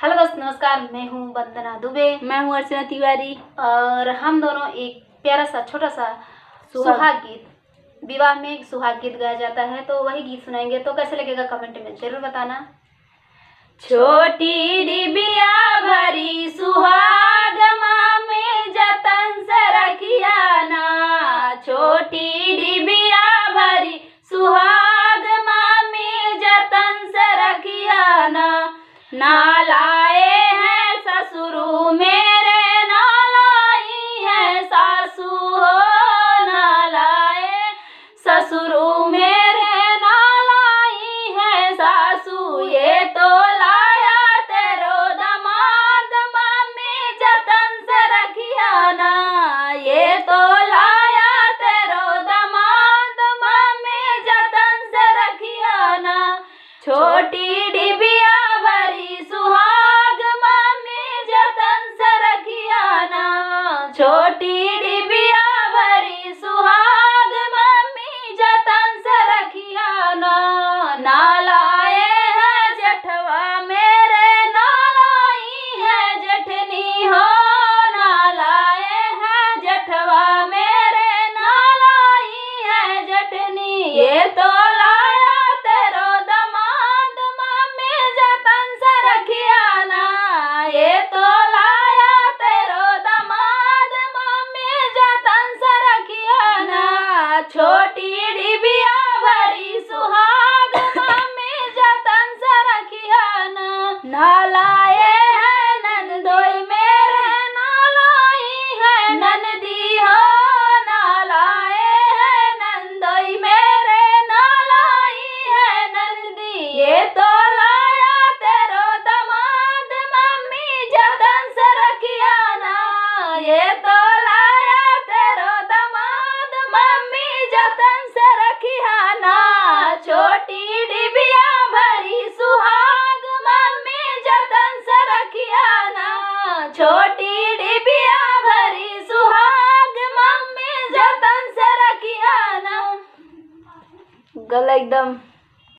Hello दोस्त, नमस्कार। मैं हूँ वंदना दुबे। मैं हूँ अर्चना तिवारी। और हम दोनों एक प्यारा सा छोटा सा सुहाग गीत, विवाह में सुहाग गीत गाया जाता है, तो वही गीत सुनाएंगे। तो कैसे लगेगा कमेंट में जरूर बताना। छोटी डिबिया भरी सुहाग माँ में जतन से रखिया ना। छोटी डिबिया भरी सुहाग माँ में जतन से रखिया ना। ना लाए हैं ससुरु मेरे, ना लाई है सासू हो। ना लाए ससुरु मेरे, ना लाई है सासू। ये तो लाया तेरो दमाद मम्मी जतन से रखिया ना। ये तो लाया तेरो दमाद मम्मी जतन से रखिया ना। छोटी डिबिया भरी सुहाग मम्मी जतन से रखिया ना। छोटी डिबिया भरी सुहाग मम्मी जतन से रखिया ना। ना लाए हैं जेठवा मेरे, ना लाई है जेठनी हो। ना लाए हैं जेठवा मेरे, ना लाई है जेठनी। ये तो लाया तेरो दमाद मम्मी जतन से रखिया ना। ये तो लाया तेरो दमाद मम्मी जतन से रखिया ना। छोटी डिबिया भरी सुहाग मम्मी जतन से रखिया ना। ना लाए हैं नंदोई मेरे, ना लाई है नंदी हो। ना लाए हैं नंदोई मेरे, ना लाई है नंदी। ये तो लाया तेरो दमाद मम्मी जतन से रखिया ना। ये तो लाया तेरो दमाद मम्मी जतन से रखिया ना। छोटी डिबिया भरी सुहाग मम्मी जतन से रखिया ना। छोटी डिबिया भरी सुहाग मम्मी जतन से रखिया ना। गला एकदम